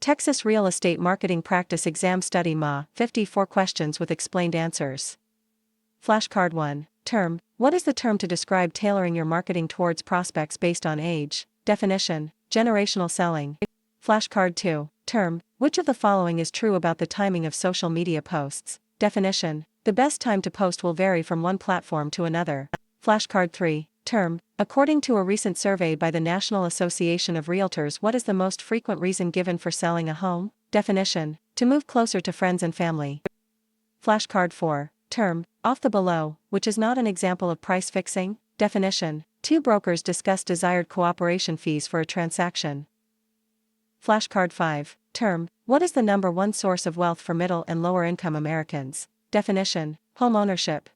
Texas Real Estate Marketing Practice Exam Study Ma, 54 questions with explained answers. Flashcard 1. Term. What is the term to describe tailoring your marketing towards prospects based on age? Definition. Generational selling. Flashcard 2. Term. Which of the following is true about the timing of social media posts? Definition. The best time to post will vary from one platform to another. Flashcard 3. Term. According to a recent survey by the National Association of Realtors, what is the most frequent reason given for selling a home? Definition. To move closer to friends and family. Flashcard 4. Term. Off the below, which is not an example of price fixing? Definition. Two brokers discuss desired cooperation fees for a transaction. Flashcard 5. Term. What is the number one source of wealth for middle and lower income Americans? Definition. Home ownership.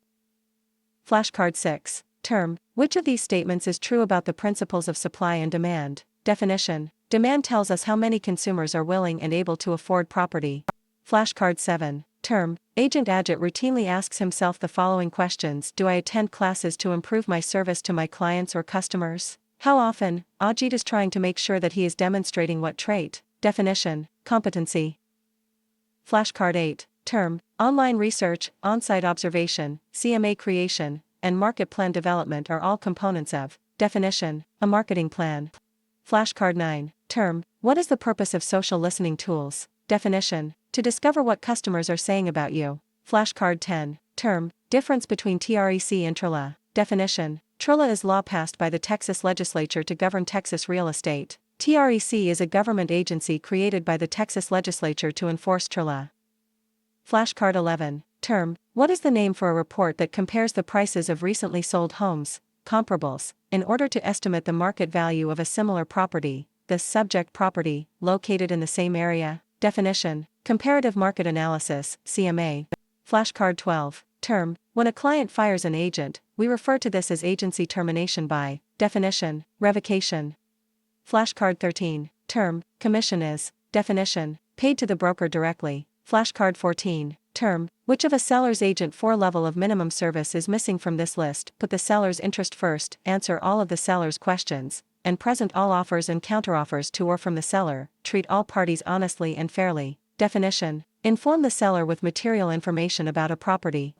Flashcard 6. Term. Which of these statements is true about the principles of supply and demand? Definition. Demand tells us how many consumers are willing and able to afford property. Flashcard 7. Term. Agent Ajit routinely asks himself the following questions: Do I attend classes to improve my service to my clients or customers? How often? Ajit is trying to make sure that he is demonstrating what trait? Definition. Competency. Flashcard 8. Term. Online research, on-site observation, CMA creation, and market plan development are all components of. Definition. A marketing plan. Flashcard 9. Term. What is the purpose of social listening tools? Definition. To discover what customers are saying about you. Flashcard 10. Term. Difference between TREC and TRLA. Definition. TRLA is law passed by the Texas legislature to govern Texas real estate. TREC is a government agency created by the Texas legislature to enforce TRLA. Flashcard 11. Term. What is the name for a report that compares the prices of recently sold homes, comparables, in order to estimate the market value of a similar property, the subject property, located in the same area? Definition. Comparative market analysis, CMA. Flashcard 12. Term. When a client fires an agent, we refer to this as agency termination by. Definition. Revocation. Flashcard 13. Term. Commission is. Definition. Paid to the broker directly. Flashcard 14. Term. Which of a seller's agent 4 level of minimum service is missing from this list? Put the seller's interest first, answer all of the seller's questions, and present all offers and counteroffers to or from the seller, treat all parties honestly and fairly. Definition. Inform the seller with material information about a property.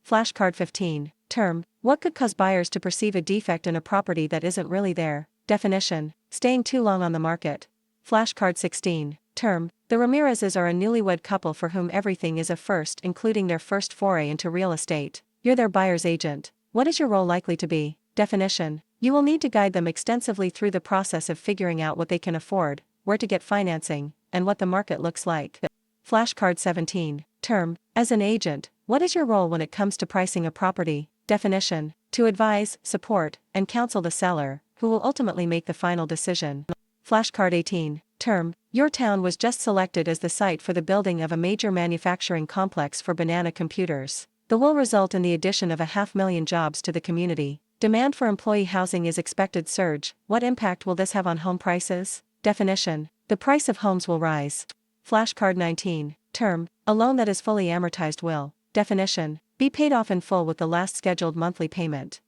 Flashcard 15. Term. What could cause buyers to perceive a defect in a property that isn't really there? Definition. Staying too long on the market. Flashcard 16. Term. The Ramirezes are a newlywed couple for whom everything is a first, including their first foray into real estate. You're their buyer's agent. What is your role likely to be? Definition. You will need to guide them extensively through the process of figuring out what they can afford, where to get financing, and what the market looks like. Flashcard 17. Term. As an agent, what is your role when it comes to pricing a property? Definition. To advise, support, and counsel the seller, who will ultimately make the final decision. Flashcard 18. Term. Your town was just selected as the site for the building of a major manufacturing complex for Banana Computers. The will result in the addition of 500,000 jobs to the community. Demand for employee housing is expected surge. What impact will this have on home prices? Definition. The price of homes will rise. Flashcard 19. Term. A loan that is fully amortized will. Definition. Be paid off in full with the last scheduled monthly payment.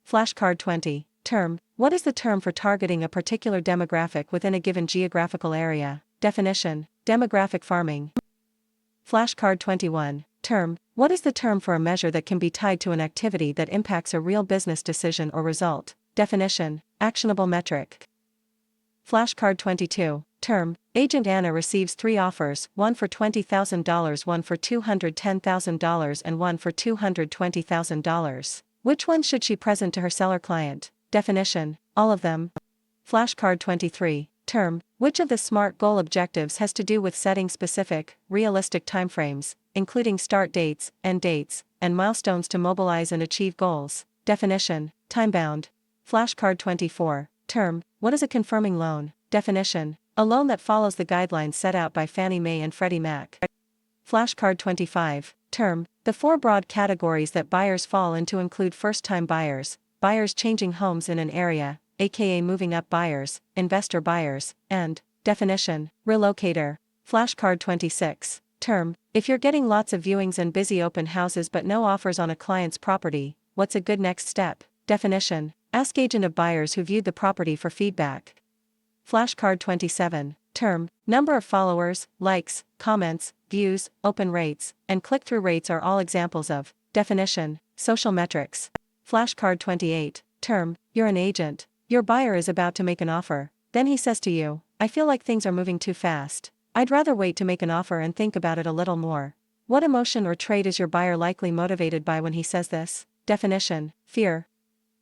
Flashcard 20. Term. What is the term for targeting a particular demographic within a given geographical area? Definition. Demographic farming. Flashcard 21. Term. What is the term for a measure that can be tied to an activity that impacts a real business decision or result? Definition. Actionable metric. Flashcard 22. Term. Agent Anna receives 3 offers, one for $20,000, one for $210,000, and one for $220,000. Which one should she present to her seller client? Definition. All of them. Flashcard 23. Term. Which of the SMART goal objectives has to do with setting specific, realistic timeframes, including start dates, end dates, and milestones to mobilize and achieve goals? Definition. Time-bound. Flashcard 24. Term. What is a confirming loan? Definition. A loan that follows the guidelines set out by Fannie Mae and Freddie Mac. Flashcard 25. Term. The 4 broad categories that buyers fall into include first-time buyers, buyers changing homes in an area, aka moving up buyers, investor buyers, and, definition, relocator. Flashcard 26. Term. If you're getting lots of viewings and busy open houses but no offers on a client's property, what's a good next step? Definition. Ask agent of buyers who viewed the property for feedback. Flashcard 27. Term, number of followers, likes, comments, views, open rates, and click-through rates are all examples of. Definition, social metrics. Flashcard 28. Term, you're an agent. Your buyer is about to make an offer. Then he says to you, I feel like things are moving too fast. I'd rather wait to make an offer and think about it a little more. What emotion or trait is your buyer likely motivated by when he says this? Definition, fear.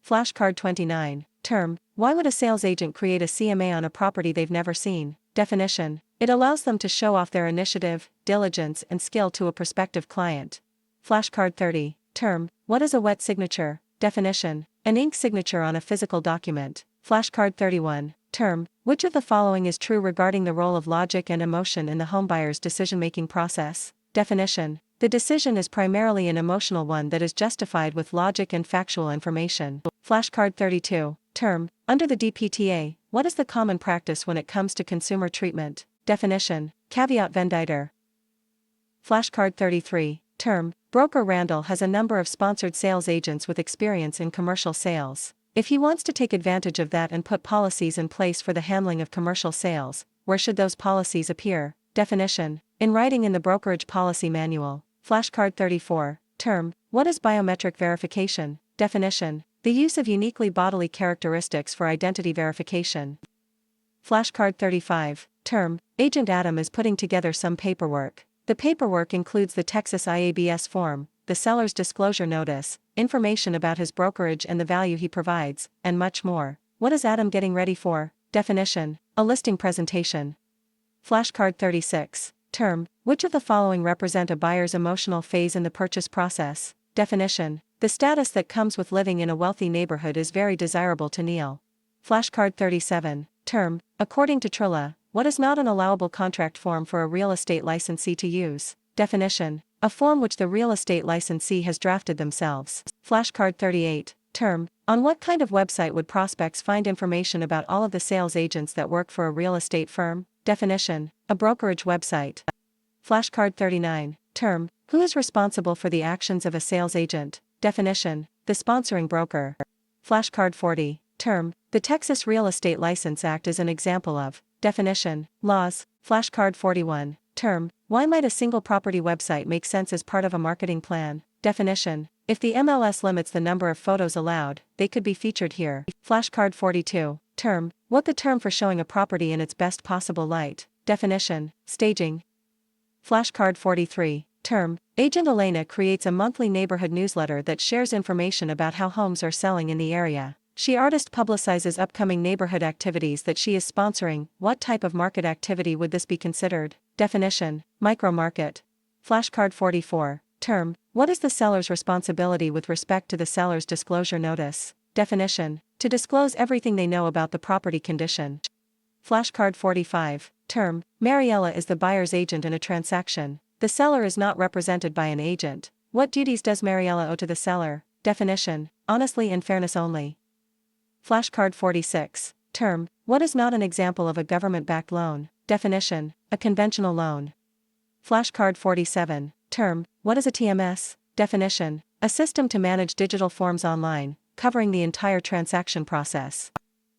Flashcard 29. Term, why would a sales agent create a CMA on a property they've never seen? Definition, it allows them to show off their initiative, diligence, and skill to a prospective client. Flashcard 30. Term, what is a wet signature? Definition, an ink signature on a physical document. Flashcard 31. Term, which of the following is true regarding the role of logic and emotion in the homebuyer's decision-making process? Definition, the decision is primarily an emotional one that is justified with logic and factual information. Flashcard 32. Term, under the DPTA, what is the common practice when it comes to consumer treatment? Definition, caveat venditer. Flashcard 33. Term, broker Randall has a number of sponsored sales agents with experience in commercial sales. If he wants to take advantage of that and put policies in place for the handling of commercial sales, where should those policies appear? Definition, in writing in the brokerage policy manual. Flashcard 34. Term, what is biometric verification? Definition, the use of uniquely bodily characteristics for identity verification. Flashcard 35. Term, Agent Adam is putting together some paperwork. The paperwork includes the Texas IABS form, the seller's disclosure notice, information about his brokerage and the value he provides, and much more. What is Adam getting ready for? Definition, a listing presentation. Flashcard 36. Term, which of the following represent a buyer's emotional phase in the purchase process? Definition, the status that comes with living in a wealthy neighborhood is very desirable to Neil. Flashcard 37. Term, according to Trilla, what is not an allowable contract form for a real estate licensee to use? Definition, a form which the real estate licensee has drafted themselves. Flashcard 38. Term, on what kind of website would prospects find information about all of the sales agents that work for a real estate firm? Definition, a brokerage website. Flashcard 39. Term, who is responsible for the actions of a sales agent? Definition, the sponsoring broker. Flashcard 40. Term, the Texas Real Estate License Act is an example of. Definition, laws. Flashcard 41. Term, why might a single property website make sense as part of a marketing plan? Definition, if the MLS limits the number of photos allowed, they could be featured here. Flashcard 42. Term, what the term for showing a property in its best possible light? Definition, staging. Flashcard 43. Term, Agent Elena creates a monthly neighborhood newsletter that shares information about how homes are selling in the area. She artist publicizes upcoming neighborhood activities that she is sponsoring. What type of market activity would this be considered? Definition, micro-market. Flashcard 44. Term, what is the seller's responsibility with respect to the seller's disclosure notice? Definition, to disclose everything they know about the property condition. Flashcard 45. Term, Mariella is the buyer's agent in a transaction. The seller is not represented by an agent. What duties does Mariella owe to the seller? Definition, honestly and fairness only. Flashcard 46. Term, what is not an example of a government-backed loan? Definition, a conventional loan. Flashcard 47. Term, what is a TMS? Definition, a system to manage digital forms online, covering the entire transaction process.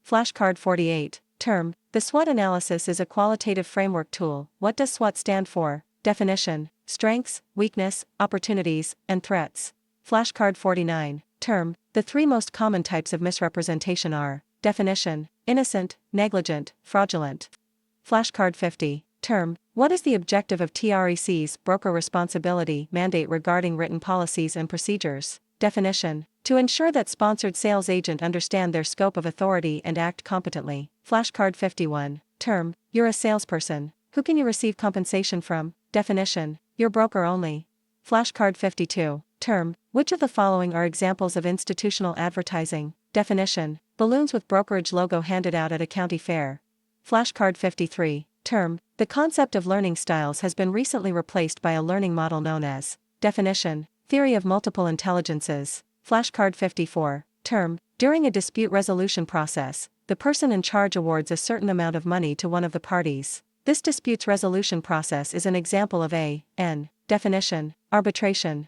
Flashcard 48. Term, the SWOT analysis is a qualitative framework tool. What does SWOT stand for? Definition, strengths, weakness, opportunities, and threats. Flashcard 49. Term, the three most common types of misrepresentation are. Definition, innocent, negligent, fraudulent. Flashcard 50. Term, what is the objective of TREC's broker responsibility mandate regarding written policies and procedures? Definition, to ensure that sponsored sales agent understand their scope of authority and act competently. Flashcard 51. Term, you're a salesperson. Who can you receive compensation from? Definition, your broker only. Flashcard 52. Term, which of the following are examples of institutional advertising? Definition, balloons with brokerage logo handed out at a county fair. Flashcard 53. Term, the concept of learning styles has been recently replaced by a learning model known as. Definition, theory of multiple intelligences. Flashcard 54. Term, during a dispute resolution process, the person in charge awards a certain amount of money to one of the parties. This disputes resolution process is an example of a. Definition, arbitration.